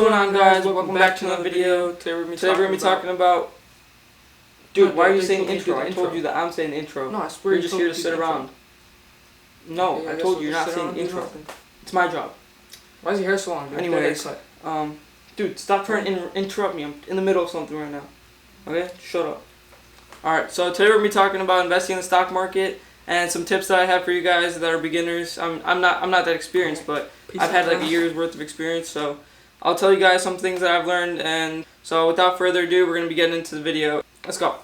going on, guys? Welcome back to another video. Today we're going to be talking about... Dude, why are you saying intro? I told you that I'm saying intro. No, I swear you're just here to sit around. No, okay, I told you you're not saying intro. It's my job. Why is your hair so long, dude? Anyways, dude, stop trying to interrupt me. I'm in the middle of something right now. Okay? Shut up. Alright, so today we're going to be talking about investing in the stock market and some tips that I have for you guys that are beginners. I'm not that experienced, but I've had like a year's worth of experience, so I'll tell you guys some things that I've learned. And so without further ado, we're going to be getting into the video. Let's go.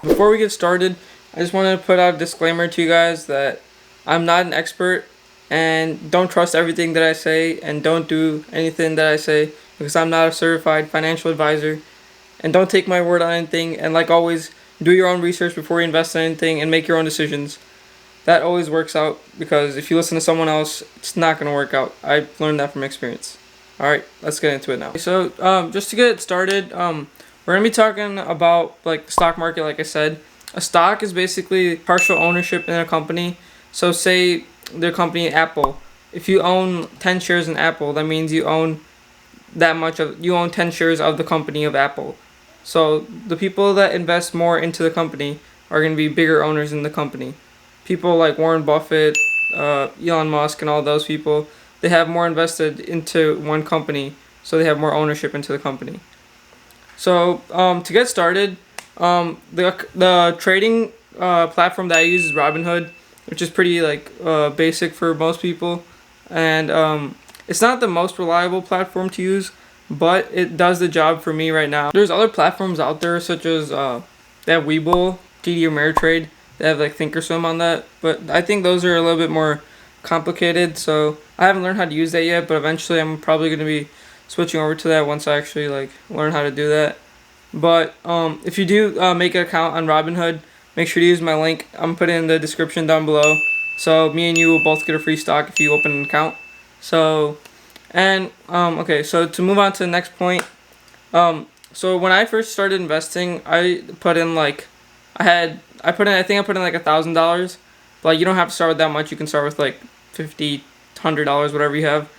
Before we get started, I just wanted to put out a disclaimer to you guys that I'm not an expert, and don't trust everything that I say, and don't do anything that I say because I'm not a certified financial advisor. And don't take my word on anything, and like always, do your own research before you invest in anything and make your own decisions. That always works out, because if you listen to someone else, it's not going to work out. I've learned that from experience. Alright, let's get into it now. So, just to get started, we're going to be talking about like the stock market. Like I said, a stock is basically partial ownership in a company. So say the company Apple. If you own 10 shares in Apple, that means you own 10 shares of the company of Apple. So the people that invest more into the company are going to be bigger owners in the company. People like Warren Buffett, Elon Musk, and all those people, they have more invested into one company, so they have more ownership into the company. So to get started, the trading platform that I use is Robinhood, which is pretty basic for most people, and it's not the most reliable platform to use, but it does the job for me right now. There's other platforms out there, such as they have Webull, TD Ameritrade. They have like Thinkorswim on that, but I think those are a little bit more complicated, so I haven't learned how to use that yet, but eventually I'm probably going to be switching over to that once I actually learn how to do that. But if you do make an account on Robinhood, make sure to use my link. I'm putting it in the description down below, so me and you will both get a free stock if you open an account. So okay, so to move on to the next point, so when I first started investing, I put in like I put in like $1,000. But you don't have to start with that much. You can start with like $50, $100, whatever you have.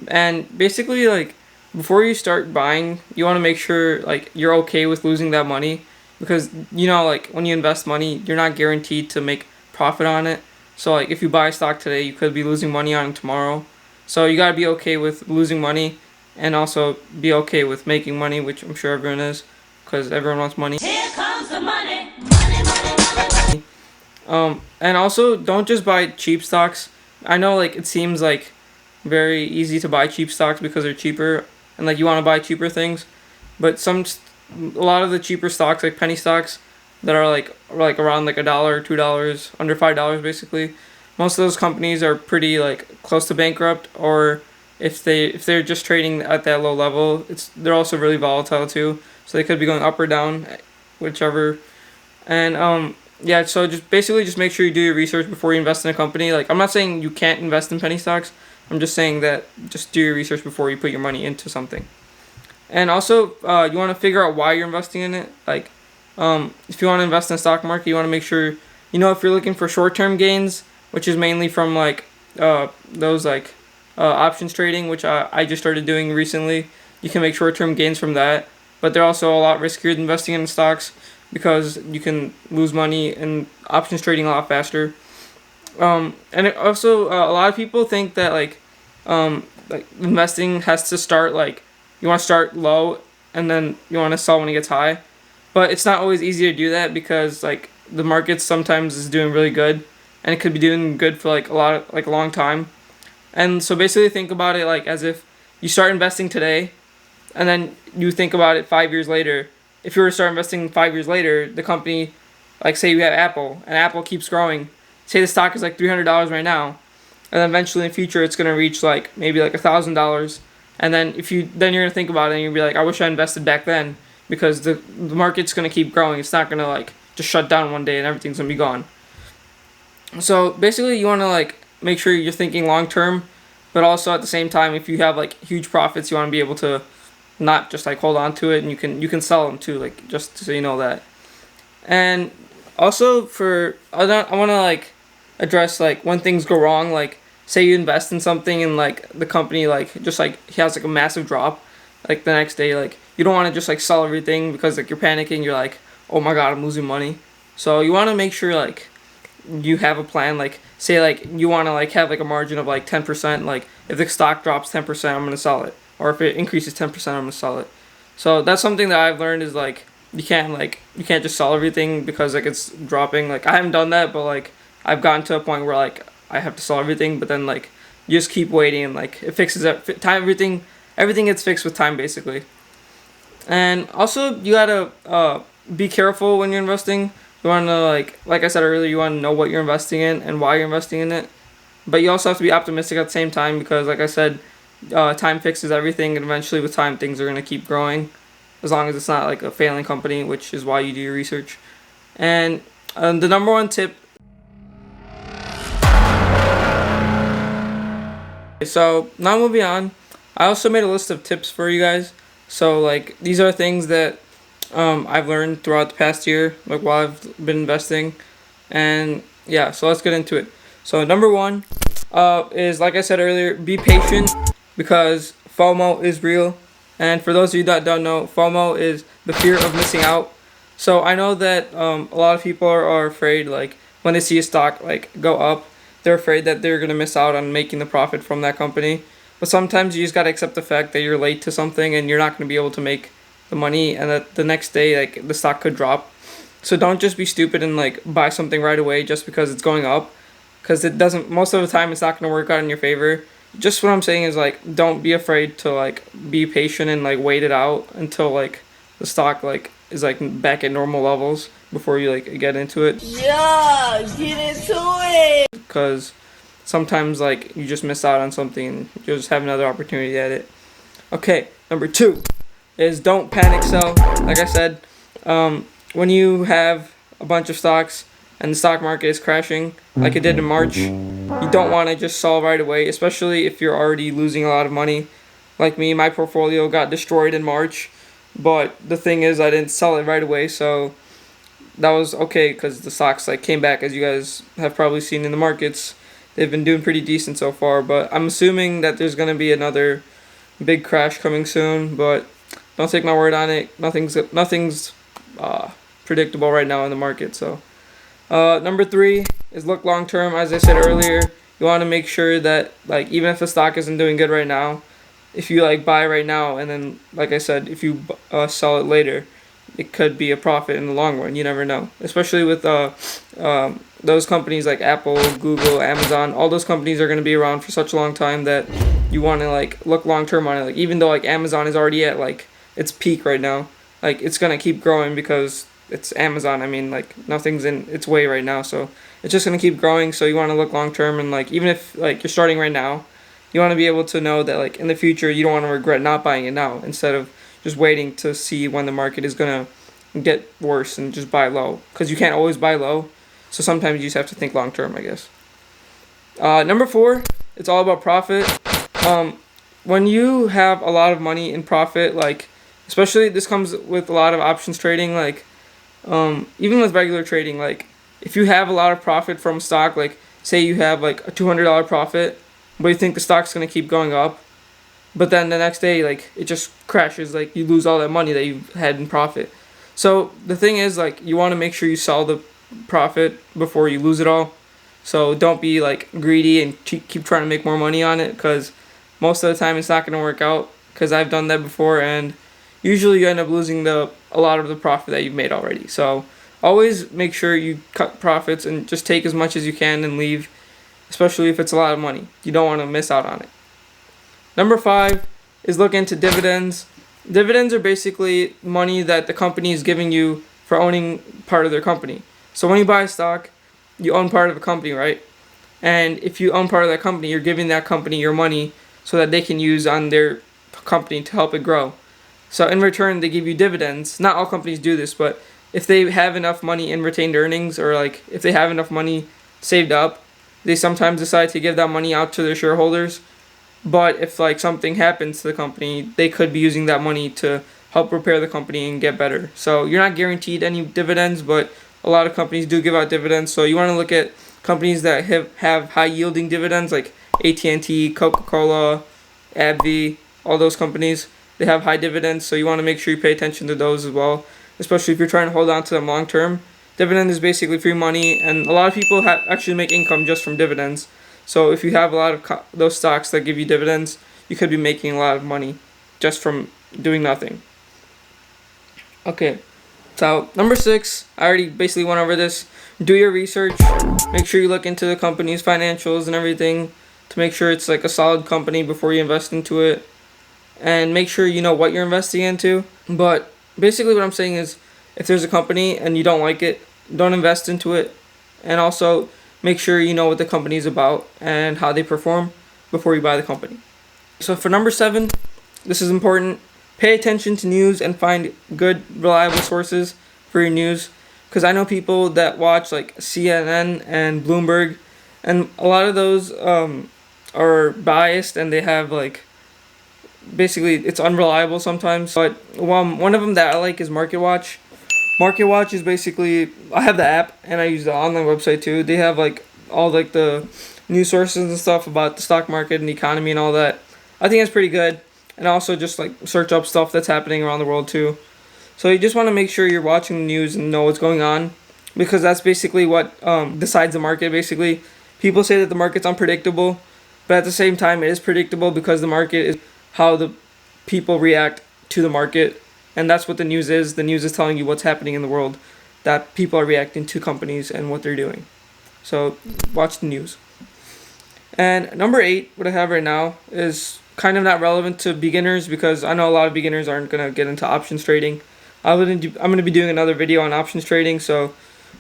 And basically, like, before you start buying, you want to make sure like you're okay with losing that money, because like when you invest money, you're not guaranteed to make profit on it. So like if you buy stock today, you could be losing money on it tomorrow. So you gotta be okay with losing money, and also be okay with making money, which I'm sure everyone is, because everyone wants money. Here comes the money, money, money, money. And also don't just buy cheap stocks. I know like it seems like very easy to buy cheap stocks because they're cheaper, and like you want to buy cheaper things, but a lot of the cheaper stocks, like penny stocks that are like around like $1 or $2, under $5 basically, most of those companies are pretty like close to bankrupt, or if they're just trading at that low level, they're also really volatile too, so they could be going up or down, whichever. And yeah, so just make sure you do your research before you invest in a company. Like, I'm not saying you can't invest in penny stocks. I'm just saying that just do your research before you put your money into something. And also, you want to figure out why you're investing in it. Like, if you want to invest in the stock market, you want to make sure, if you're looking for short-term gains, which is mainly from those options trading, which I just started doing recently. You can make short-term gains from that, but they're also a lot riskier than investing in stocks, because you can lose money in options trading a lot faster. And it also, a lot of people think that like investing has to start you want to start low and then you want to sell when it gets high, but it's not always easy to do that, because like the market sometimes is doing really good, and it could be doing good for a long time. And so basically think about it like as if you start investing today, and then you think about it 5 years later. If you were to start investing 5 years later, the company, like say you have Apple, and Apple keeps growing. Say the stock is like $300 right now, and then eventually in the future it's gonna reach maybe $1,000, and then you're gonna think about it and you'll be like, I wish I invested back then, because the market's gonna keep growing. It's not gonna just shut down one day and everything's gonna be gone. So basically you wanna make sure you're thinking long term, but also at the same time, if you have huge profits, you wanna be able to not just hold on to it, and you can sell them too, just so you know that. And also I want to address when things go wrong. Say you invest in something and the company just has a massive drop. like the next day. Like you don't want to just like sell everything because like you're panicking. You're like, oh my god, I'm losing money. So you want to make sure like you have a plan. Like say like you want to like have like a margin of like 10%. Like if the stock drops 10%, I'm gonna sell it, or if it increases 10%, I'm gonna sell it. So that's something that I've learned is like you can't just sell everything because like it's dropping. Like I haven't done that, but like I've gotten to a point where like I have to sell everything, but then like you just keep waiting and like it fixes it. Time everything gets fixed with time basically. And also you gotta be careful when you're investing. You want to like I said earlier, you want to know what you're investing in and why you're investing in it. But you also have to be optimistic at the same time because like I said, time fixes everything, and eventually with time things are gonna keep growing, as long as it's not like a failing company, which is why you do your research. And the number one tip. So now moving on, I also made a list of tips for you guys. So like these are things that I've learned throughout the past year, like while I've been investing, and yeah. So let's get into it. So number one is like I said earlier, be patient because FOMO is real. And for those of you that don't know, FOMO is the fear of missing out. So I know that a lot of people are afraid, like when they see a stock like go up, they're afraid that they're gonna miss out on making the profit from that company. But sometimes you just gotta accept the fact that you're late to something and you're not gonna be able to make the money, and that the next day like the stock could drop. So don't just be stupid and like buy something right away just because it's going up, because it doesn't. Most of the time, it's not gonna work out in your favor. Just what I'm saying is like don't be afraid to like be patient and like wait it out until like the stock like is like back at normal levels before you like get into it. Yeah, get into it. Because sometimes like you just miss out on something and you'll just have another opportunity at it. Okay, number 2 is don't panic sell. Like I said, when you have a bunch of stocks and the stock market is crashing like it did in March, you don't want to just sell right away, especially if you're already losing a lot of money. Like me, my portfolio got destroyed in March, but the thing is I didn't sell it right away, so that was okay because the stocks like came back. As you guys have probably seen in the markets, they've been doing pretty decent so far, but I'm assuming that there's going to be another big crash coming soon, but don't take my word on it. Nothing's predictable right now in the market. So number 3 is look long term. As I said earlier, you want to make sure that like even if the stock isn't doing good right now, if you like buy right now and then like I said, if you sell it later, it could be a profit in the long run. You never know, especially with those companies like Apple, Google, Amazon. All those companies are going to be around for such a long time that you want to like look long term on it. Like even though like Amazon is already at like its peak right now, like it's going to keep growing because it's Amazon. I mean, like nothing's in its way right now, so it's just going to keep growing. So you want to look long term, and like even if like you're starting right now, you want to be able to know that like in the future you don't want to regret not buying it now instead of just waiting to see when the market is going to get worse and just buy low, because you can't always buy low. So sometimes you just have to think long term, I guess. Number 4, it's all about profit. When you have a lot of money in profit, like especially this comes with a lot of options trading, like even with regular trading, like if you have a lot of profit from stock, like say you have like a $200 profit, but you think the stock's gonna keep going up, but then the next day like it just crashes, like you lose all that money that you had in profit. So the thing is like you want to make sure you sell the profit before you lose it all. So don't be like greedy and keep trying to make more money on it, because most of the time it's not going to work out, because I've done that before and usually you end up losing a lot of the profit that you've made already. So always make sure you cut profits and just take as much as you can and leave, especially if it's a lot of money. You don't want to miss out on it. Number 5 is look into dividends. Dividends are basically money that the company is giving you for owning part of their company. So when you buy a stock, you own part of a company, right? And if you own part of that company, you're giving that company your money so that they can use on their company to help it grow. So in return, they give you dividends. Not all companies do this, but if they have enough money in retained earnings, or like if they have enough money saved up, they sometimes decide to give that money out to their shareholders. But if like something happens to the company, they could be using that money to help repair the company and get better. So you're not guaranteed any dividends, but a lot of companies do give out dividends. So you want to look at companies that have high yielding dividends, like AT&T, Coca-Cola, AbbVie, all those companies. they have high dividends, so you want to make sure you pay attention to those as well, especially if you're trying to hold on to them long term. Dividend is basically free money, and a lot of people actually make income just from dividends. So if you have a lot of those stocks that give you dividends, you could be making a lot of money just from doing nothing. Okay, so number 6, I already basically went over this. Do your research. Make sure you look into the company's financials and everything to make sure it's like a solid company before you invest into it. And make sure you know what you're investing into. But basically what I'm saying is, if there's a company and you don't like it, don't invest into it. And also make sure you know what the company is about and how they perform before you buy the company. So for number 7, this is important. Pay attention to news and find good, reliable sources for your news. Because I know people that watch like CNN and Bloomberg, and a lot of those are biased, and they have like, basically it's unreliable sometimes. But one of them that I like is MarketWatch. MarketWatch is basically, I have the app and I use the online website too. They have like all like the news sources and stuff about the stock market and the economy and all that. I think it's pretty good. And also just like search up stuff that's happening around the world too. So you just want to make sure you're watching the news and know what's going on, because that's basically what decides the market. Basically, people say that the market's unpredictable, but at the same time it is predictable, because the market is how the people react to the market. And that's what the news is. The news is telling you what's happening in the world, that people are reacting to companies and what they're doing. So watch the news. And number 8, what I have right now, is kind of not relevant to beginners, because I know a lot of beginners aren't going to get into options trading. I'm going to be doing another video on options trading, so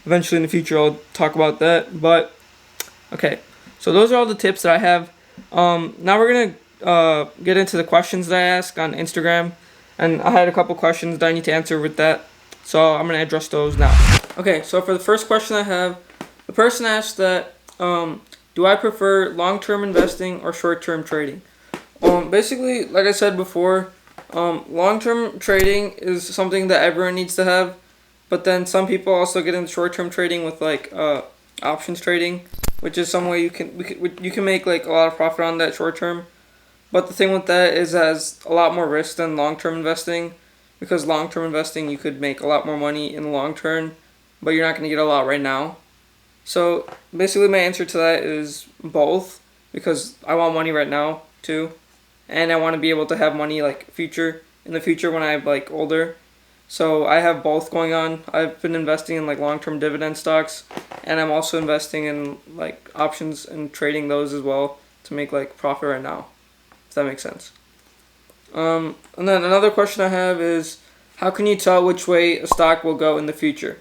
eventually in the future I'll talk about that. But okay, so those are all the tips that I have. Now we're going to get into the questions that I ask on Instagram. And I had a couple questions that I need to answer with that, so I'm going to address those now. Okay, so for the first question I have, the person asked that, do I prefer long-term investing or short-term trading? Basically, like I said before, long-term trading is something that everyone needs to have, but then some people also get into short-term trading with like options trading, which is some way you can make like a lot of profit on that short-term. But the thing with that is, it has a lot more risk than long-term investing, because long-term investing you could make a lot more money in the long term, but you're not going to get a lot right now. So basically my answer to that is both, because I want money right now too, and I want to be able to have money like in the future when I'm like older. So I have both going on. I've been investing in like long-term dividend stocks, and I'm also investing in like options and trading those as well to make like profit right now, if that makes sense. And then another question I have is, how can you tell which way a stock will go in the future?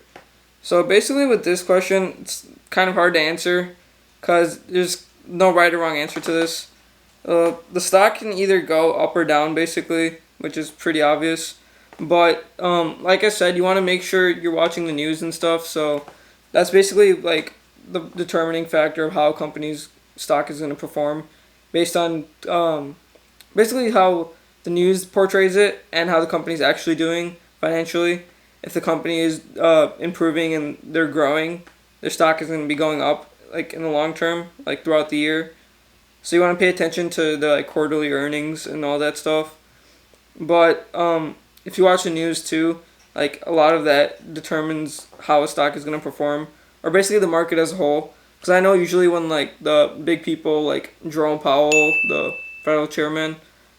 So basically with this question, it's kind of hard to answer, because there's no right or wrong answer to this. The stock can either go up or down basically, which is pretty obvious. But like I said, you want to make sure you're watching the news and stuff. So that's basically like the determining factor of how a company's stock is going to perform, based on basically how the news portrays it and how the company's actually doing financially. If the company is improving and they're growing, their stock is going to be going up like in the long term, like throughout the year. So you want to pay attention to the like quarterly earnings and all that stuff. But if you watch the news too, like a lot of that determines how a stock is going to perform, or basically the market as a whole. Because I know usually when like the big people like Jerome Powell, the federal chairman,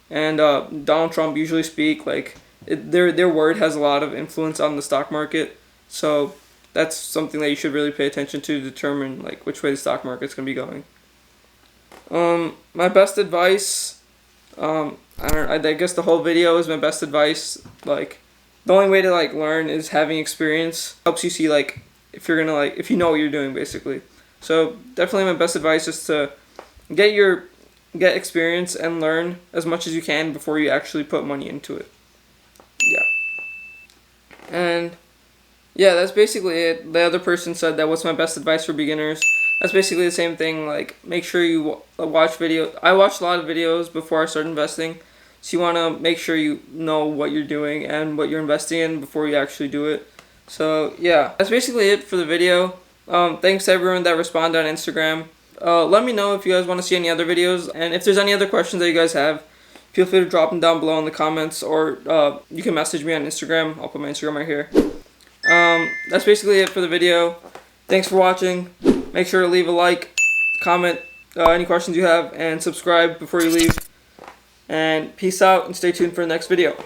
and Donald Trump usually speak, like their word has a lot of influence on the stock market. So that's something that you should really pay attention to determine like which way the stock market's going to be going. My best advice, I guess the whole video is my best advice. Like, the only way to like learn is having experience. Helps you see like if you're gonna like if you know what you're doing basically. So definitely my best advice is to get experience and learn as much as you can before you actually put money into it. Yeah. And yeah, that's basically it. The other person said that what's my best advice for beginners. That's basically the same thing. Like, make sure you watch videos. I watched a lot of videos before I started investing. So you want to make sure you know what you're doing and what you're investing in before you actually do it. So yeah, that's basically it for the video. Thanks to everyone that responded on Instagram. Let me know if you guys want to see any other videos. And if there's any other questions that you guys have, feel free to drop them down below in the comments, or you can message me on Instagram. I'll put my Instagram right here. That's basically it for the video. Thanks for watching. Make sure to leave a like, comment any questions you have, and subscribe before you leave. And peace out, and stay tuned for the next video.